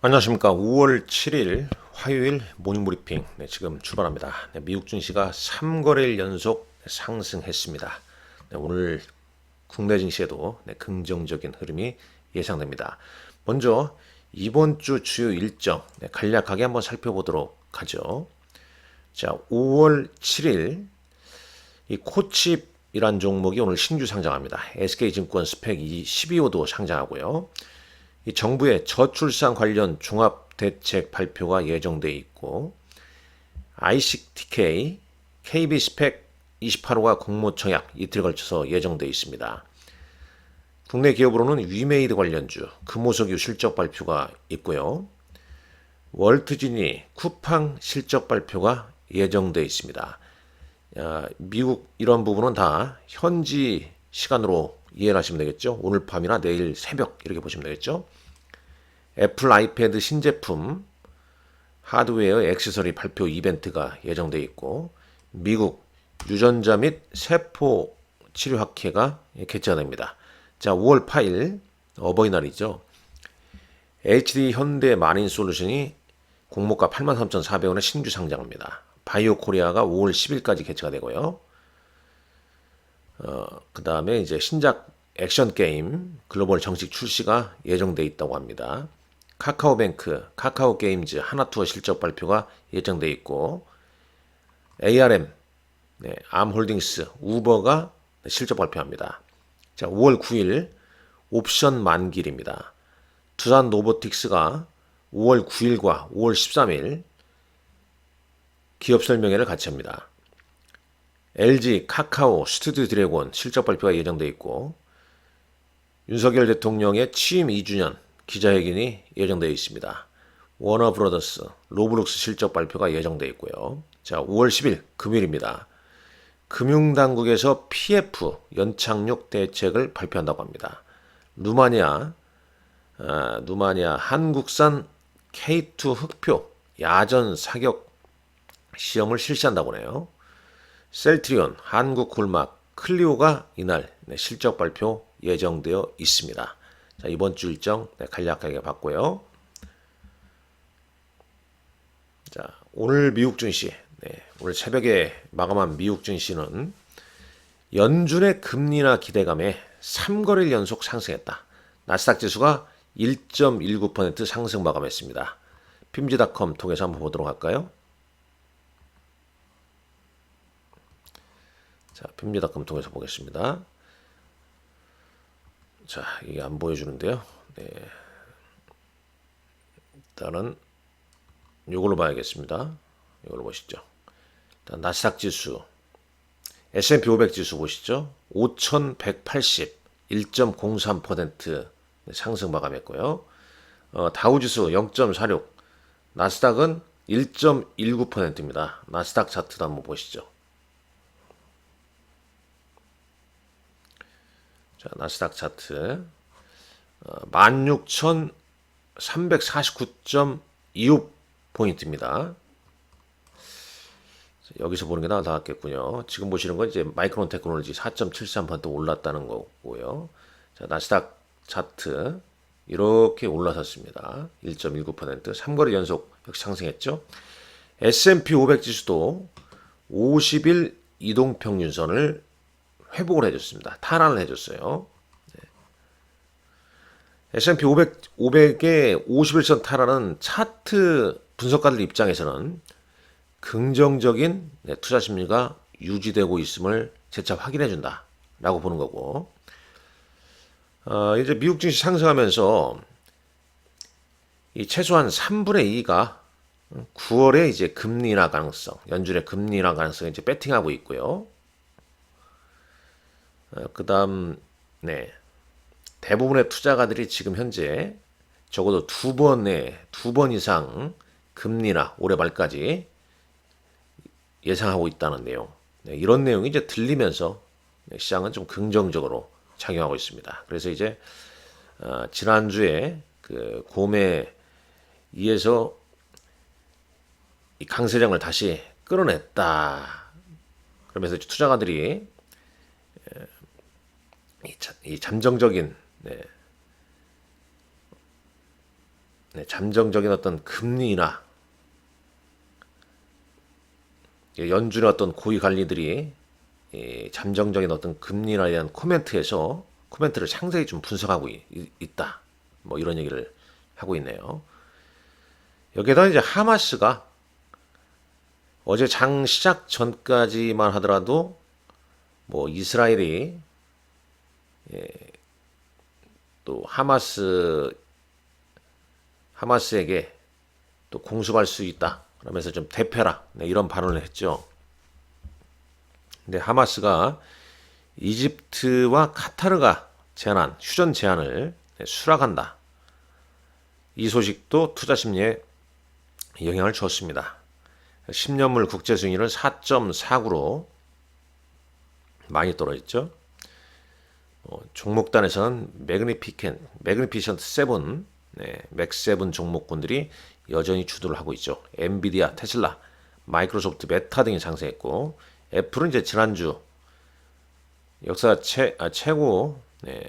안녕하십니까. 5월 7일 화요일 모닝브리핑 지금 출발합니다. 미국 증시가 3거래일 연속 상승했습니다. 오늘 국내 증시에도 긍정적인 흐름이 예상됩니다. 먼저 이번 주 주요 일정 간략하게 한번 살펴보도록 하죠. 자, 5월 7일 이 코칩이란 종목이 오늘 신규 상장합니다. SK증권 스펙 12호도 상장하고요. 이 정부의 저출산 관련 종합 대책 발표가 예정돼 있고 ICTK, KB 스펙 28호가 공모 청약 이틀 걸쳐서 예정돼 있습니다. 국내 기업으로는 위메이드 관련주, 금호석유 실적 발표가 있고요. 월트지니, 쿠팡 실적 발표가 예정돼 있습니다. 미국 이런 부분은 다 현지 시간으로 이해를 하시면 되겠죠. 오늘 밤이나 내일 새벽 이렇게 보시면 되겠죠. 애플 아이패드 신제품 하드웨어 액세서리 발표 이벤트가 예정돼 있고 미국 유전자 및 세포 치료학회가 개최됩니다. 자, 5월 8일 어버이날이죠. HD 현대 마린솔루션이 공모가 83,400원에 신규 상장합니다. 바이오 코리아가 5월 10일까지 개최가 되고요. 그 다음에 이제 신작 액션 게임 글로벌 정식 출시가 예정돼 있다고 합니다. 카카오뱅크, 카카오게임즈, 하나투어 실적 발표가 예정돼 있고 ARM, 암홀딩스, 우버가 실적 발표합니다. 자, 5월 9일 옵션 만기일입니다. 두산 로보틱스가 5월 9일과 5월 13일 기업 설명회를 같이 합니다. LG, 카카오, 스튜디오 드래곤 실적 발표가 예정돼 있고 윤석열 대통령의 취임 2주년 기자회견이 예정되어 있습니다. 워너브라더스, 로블록스 실적 발표가 예정되어 있고요. 자, 5월 10일 금요일입니다. 금융당국에서 PF 연착륙 대책을 발표한다고 합니다. 루마니아 한국산 K2 흑표 야전 사격 시험을 실시한다고 하네요. 셀트리온, 한국굴막, 클리오가 이날 실적 발표 예정되어 있습니다. 자, 이번 주 일정 간략하게 봤고요. 자, 오늘 미국 증시, 오늘 새벽에 마감한 미국 증시는 연준의 금리 인하 기대감에 3거래일 연속 상승했다. 나스닥 지수가 1.19% 상승 마감했습니다. 핌지닷컴 통해서 한번 보도록 할까요? 자, 핌지닷컴 통해서 보겠습니다. 자, 이게 안 보여주는데요. 일단은 이걸로 봐야겠습니다. 이걸로 보시죠. 일단 나스닥 지수, S&P 500 지수 보시죠. 5,180, 1.03% 상승 마감했고요. 다우 지수 0.46, 나스닥은 1.19%입니다. 나스닥 차트도 한번 보시죠. 자, 나스닥 차트 16,349.25포인트입니다. 여기서 보는 게 나았겠군요. 지금 보시는 건 이제 마이크론 테크놀로지 4.73% 올랐다는 거고요. 자, 나스닥 차트 이렇게 올라섰습니다. 1.19%, 3거래 연속 역시 상승했죠. S&P 500 지수도 50일 이동평균선을 회복을 해줬습니다. 탈환을 해줬어요. S&P 500의 51선 탈환은 차트 분석가들 입장에서는 긍정적인 투자 심리가 유지되고 있음을 재차 확인해 준다 라고 보는 거고, 이제 미국 증시 상승하면서 이 최소한 3분의 2가 9월에 이제 금리 인하 가능성, 연준의 금리 인하 가능성을 이제 배팅하고 있고요. 그다음 대부분의 투자가들이 지금 현재 적어도 두 번 이상 금리 인하 올해 말까지 예상하고 있다는 내용. 이런 내용이 이제 들리면서 시장은 좀 긍정적으로 작용하고 있습니다. 그래서 이제 지난주에 그 곰에 의해서 이 강세장을 다시 끌어냈다. 그러면서 투자가들이 이 잠정적인 잠정적인 어떤 금리 인하, 연준의 어떤 고위 관리들이 잠정적인 어떤 금리 인하에 대한 코멘트를 상세히 좀 분석하고 있다. 뭐 이런 얘기를 하고 있네요. 여기에다 이제 하마스가 어제 장 시작 전까지만 하더라도 뭐 이스라엘이 또 하마스에게 또 공습할 수 있다. 그러면서 좀 대패라. 이런 발언을 했죠. 근데 하마스가 이집트와 카타르가 제안한 휴전 제안을 수락한다. 이 소식도 투자 심리에 영향을 줬습니다. 10년물 국제 수익률은 4.49로 많이 떨어졌죠. 종목단에서는 매그니피션트 7, 맥7 종목군들이 여전히 주도를 하고 있죠. 엔비디아, 테슬라, 마이크로소프트, 메타 등이 상승했고, 애플은 이제 지난주 역사 최고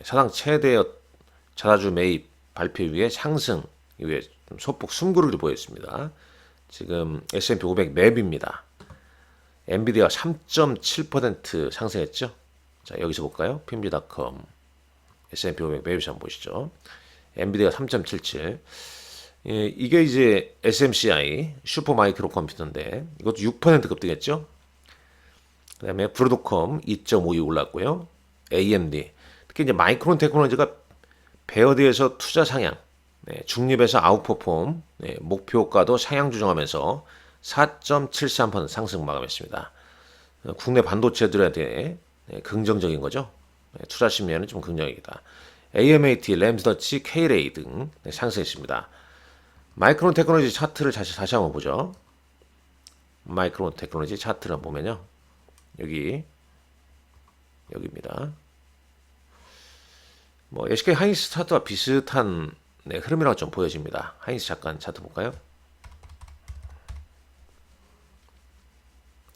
사상 최대 자사주 매입 발표 이후에 상승 이후에 좀 소폭 숨고르기를 보였습니다. 지금 S&P 500 맵입니다. 엔비디아 3.7% 상승했죠. 자, 여기서 볼까요? pmg.com S&P 500 맵에서 한번 보시죠. 엔비디아 3.77. 이게 이제 SMCI 슈퍼 마이크로 컴퓨터인데 이것도 6% 급등했죠. 그 다음에 브로드콤 2.52 올랐고요. AMD 특히 이제 마이크론 테크놀로지가 베어드에서 투자 상향, 중립에서 아웃퍼폼, 목표가도 상향 조정하면서 4.73% 상승 마감했습니다. 국내 반도체들에 대해 긍정적인 거죠. 투자 심리에는 좀 긍정적이다. AMAT, 램스더치, K-ray 등 상승했습니다. 마이크론 테크놀로지 차트를 다시 한번 보죠. 마이크론 테크놀로지 차트를 보면요. 여기입니다. 뭐 SK 하이닉스 차트와 비슷한 흐름이라고 좀 보여집니다. 하이닉스 잠깐 차트 볼까요?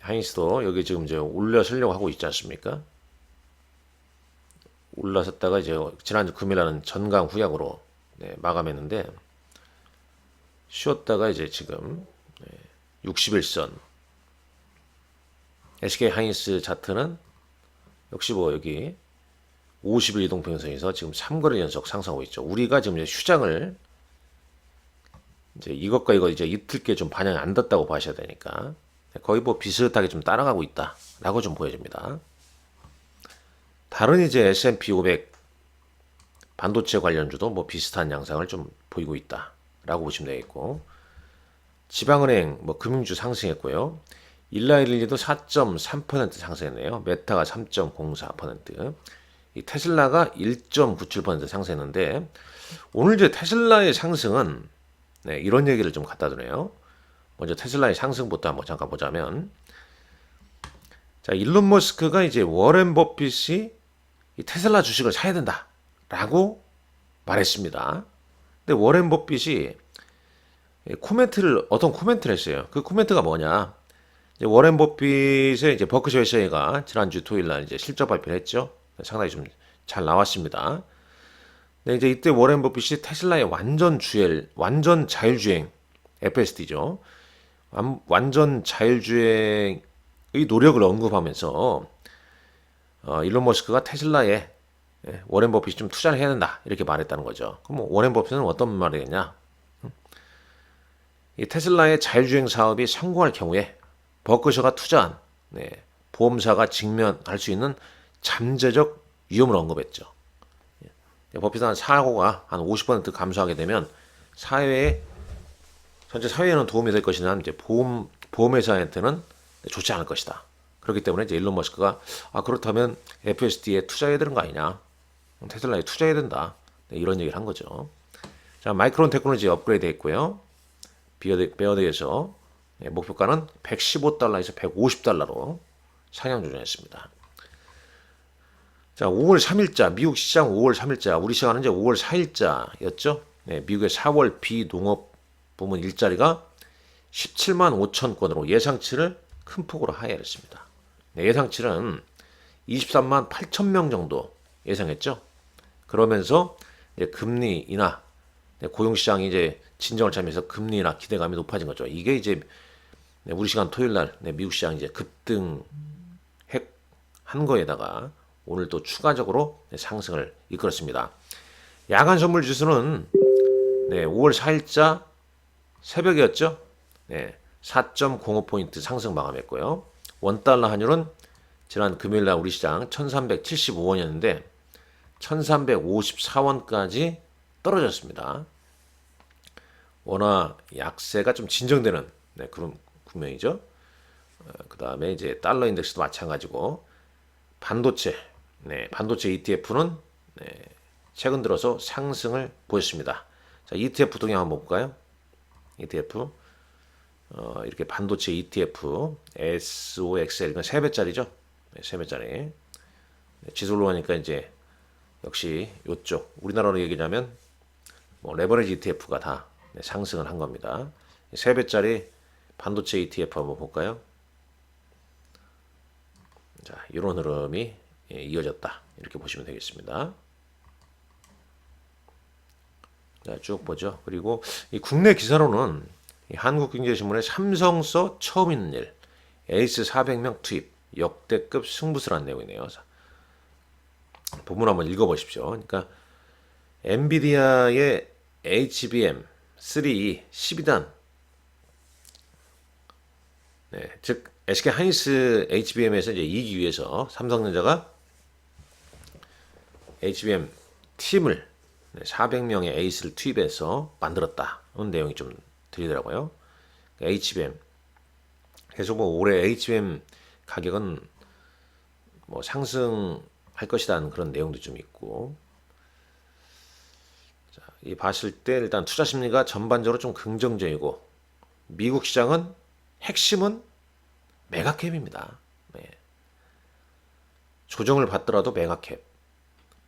하이닉스도 여기 지금 이제 올려서려고 하고 있지 않습니까? 올라섰다가 이제 지난주 금요일날은 전강 후약으로 마감했는데 쉬었다가 이제 지금 61선 SK 하이닉스 차트는 역시 뭐 여기 50일 이동평선에서 지금 3거래 연속 상승하고 있죠. 우리가 지금 이제 휴장을 이제 이것과 이거 이제 이틀께 좀 반영이 안 됐다고 봐셔야 되니까 거의 뭐 비슷하게 좀 따라가고 있다라고 좀 보여집니다. 다른 이제 S&P 500 반도체 관련주도 뭐 비슷한 양상을 좀 보이고 있다라고 보시면 되겠고, 지방은행 뭐 금융주 상승했고요. 일라일리도 4.3% 상승했네요. 메타가 3.04%, 이 테슬라가 1.97% 상승했는데 오늘 이제 테슬라의 상승은 이런 얘기를 좀 갖다 주네요. 먼저 테슬라의 상승부터 한번 잠깐 보자면, 자, 일론 머스크가 이제 워렌 버핏이 이 테슬라 주식을 사야 된다라고 말했습니다. 근데 워렌 버핏이 어떤 코멘트를 했어요. 그 코멘트가 뭐냐? 이제 워렌 버핏의 이제 버크셔 해서웨이가 지난주 토요일 날 이제 실적 발표를 했죠. 상당히 좀 잘 나왔습니다. 근데 이제 이때 워렌 버핏이 테슬라의 완전 자율주행 FSD죠. 완전 자율주행의 노력을 언급하면서 일론 머스크가 테슬라에 워렌 버핏이 좀 투자를 해야 된다 이렇게 말했다는 거죠. 그럼 워렌 버핏은 어떤 말을 했냐? 이 테슬라의 자율주행 사업이 성공할 경우에 버크셔가 투자한 보험사가 직면할 수 있는 잠재적 위험을 언급했죠. 버핏은 사고가 한 50% 감소하게 되면 전체 사회에는 도움이 될 것이나 이제 보험회사한테는 좋지 않을 것이다. 그렇기 때문에 이제 일론 머스크가 그렇다면 FSD에 투자해야 되는 거 아니냐? 테슬라에 투자해야 된다. 이런 얘기를 한 거죠. 자, 마이크론 테크놀로지 업그레이드 했고요. 베어드에서 목표가는 115달러에서 150달러로 상향 조정했습니다. 자, 5월 3일자 미국 시장 5월 3일자 우리 시간은 이제 5월 4일자였죠. 미국의 4월 비농업 부문 일자리가 17만 5천 건으로 예상치를 큰 폭으로 하회했습니다. 예상치는 23만 8천 명 정도 예상했죠. 그러면서 이제 금리 인하, 고용시장이 이제 진정을 차면서 금리나 기대감이 높아진 거죠. 이게 이제 우리 시간 토요일 날 미국 시장 이제 급등한 거에다가 오늘 또 추가적으로 상승을 이끌었습니다. 야간 선물 지수는 5월 4일자 새벽이었죠. 4.05포인트 상승 마감했고요. 원달러 환율은 지난 금요일 날 우리 시장 1375원이었는데 1354원까지 떨어졌습니다. 원화 약세가 좀 진정되는 그런 국면이죠. 그 다음에 이제 달러 인덱스도 마찬가지고 반도체 ETF는 최근 들어서 상승을 보였습니다. 자, ETF 동향 한번 볼까요? ETF 이렇게 반도체 ETF SOXL 이건 3배짜리죠. 3배짜리 지수로 하니까 이제 역시 이쪽 우리나라로 얘기하자면 뭐 레버리지 ETF가 다 상승을 한 겁니다. 3배짜리 반도체 ETF 한번 볼까요? 자, 이런 흐름이 이어졌다. 이렇게 보시면 되겠습니다. 자, 쭉 보죠. 그리고 이 국내 기사로는 한국경제신문에 삼성서 처음 있는 일, 에이스 400명 투입, 역대급 승부수라는 내용이네요. 본문 한번 읽어보십시오. 그러니까 엔비디아의 HBM3 12단, 즉 SK 하이닉스 HBM에서 이제 이기기 위해서 삼성전자가 HBM 팀을 400명의 에이스를 투입해서 만들었다. 그런 내용이 좀 들리더라고요. HBM. 그래서 뭐 올해 HBM 가격은 뭐 상승할 것이라는 그런 내용도 좀 있고. 자, 이 봤을 때 일단 투자 심리가 전반적으로 좀 긍정적이고 미국 시장은 핵심은 메가캡입니다. 조정을 받더라도 메가캡.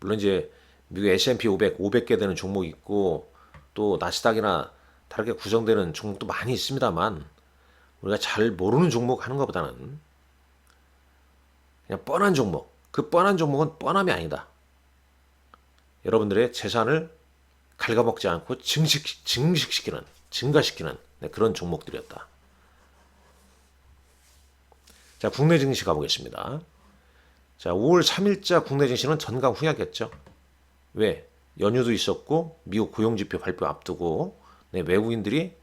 물론 이제 미국 S&P 500개 되는 종목이 있고 또 나스닥이나 다르게 구성되는 종목도 많이 있습니다만 우리가 잘 모르는 종목 하는 것보다는 그냥 뻔한 종목, 그 뻔한 종목은 뻔함이 아니다. 여러분들의 재산을 갉아먹지 않고 증가시키는 그런 종목들이었다. 자, 국내 증시 가보겠습니다. 자, 5월 3일자 국내 증시는 전강 후약이었죠. 왜? 연휴도 있었고 미국 고용지표 발표 앞두고 외국인들이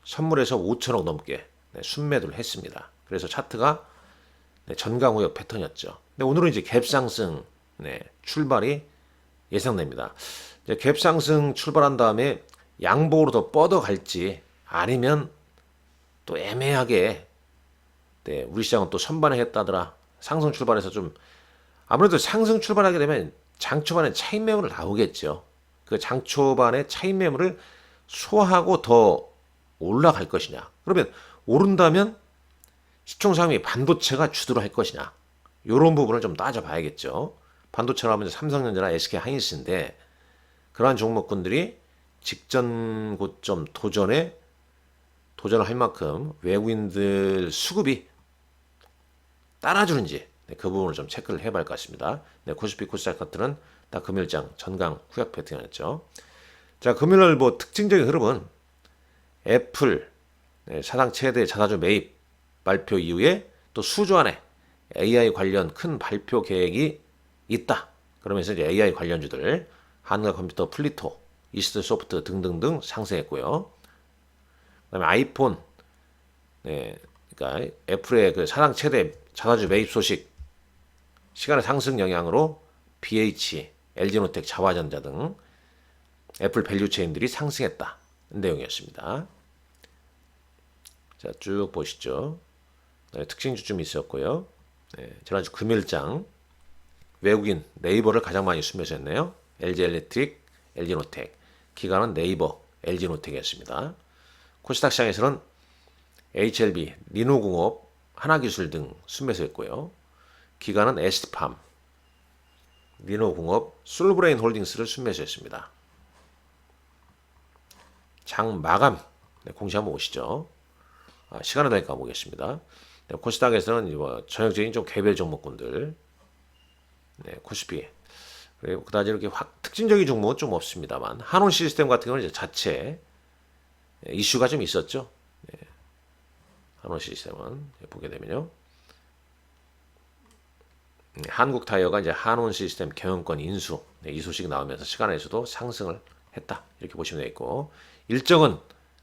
선물에서 5천억 넘게 순매도를 했습니다. 그래서 차트가 전강 후약 패턴이었죠. 근데 오늘은 이제 갭상승 출발이 예상됩니다. 이제 갭상승 출발한 다음에 양봉으로 더 뻗어갈지 아니면 또 애매하게 우리 시장은 또 선반에 했다더라. 상승 출발해서 좀 아무래도 상승 출발하게 되면 장초반에 차익 매물을 나오겠죠. 그 장초반에 차익 매물을 소화하고 더 올라갈 것이냐. 그러면 오른다면 시총상위 반도체가 주도를 할 것이냐. 이런 부분을 좀 따져봐야겠죠. 반도체로 하면 삼성전자나 SK 하이닉스인데 그러한 종목군들이 직전 고점 도전을 할 만큼 외국인들 수급이 따라주는지 그 부분을 좀 체크를 해봐야 할 것 같습니다. 코스피 코스닥 같은 다 금요일장 전강 후약 패턴이었죠. 자, 금요일 뭐 특징적인 흐름은 애플 사상 최대 자사주 매입 발표 이후에 또 수주 안에 AI 관련 큰 발표 계획이 있다. 그러면서 이제 AI 관련주들 한가 컴퓨터, 플리토, 이스트 소프트 등등등 상승했고요. 그다음에 아이폰, 그러니까 애플의 그 사상 최대 자사주 매입 소식 시간의 상승 영향으로 BH, LG노텍, 자화전자 등 애플 밸류체인들이 상승했다. 내용이었습니다. 자, 쭉 보시죠. 특징주 좀 있었고요. 지난주 금일장 외국인 네이버를 가장 많이 순매수했네요. LG엘렉트릭, LG노텍. 기관은 네이버, LG노텍이었습니다. 코스닥 시장에서는 HLB, 리노공업, 하나기술 등 순매수했고요. 기관은 ST팜, 리노공업, 솔브레인 홀딩스를 순매수했습니다. 장 마감 공시 한번 오시죠. 시간을 더 가보겠습니다. 코스닥에서는 전형적인 좀 개별 종목군들, 코스피, 그리고 그다지 이렇게 특징적인 종목은 좀 없습니다만 한온 시스템 같은 경우는 이제 자체 이슈가 좀 있었죠. 한원 시스템은 보게 되면요. 한국 타이어가 이제 한원 시스템 경영권 인수 이 소식이 나오면서 시간에서도 상승을 했다 이렇게 보시면 되겠고 일정은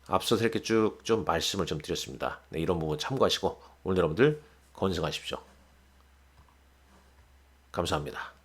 앞서서 이렇게 쭉 좀 말씀을 좀 드렸습니다. 이런 부분 참고하시고 오늘 여러분들 건승하십시오. 감사합니다.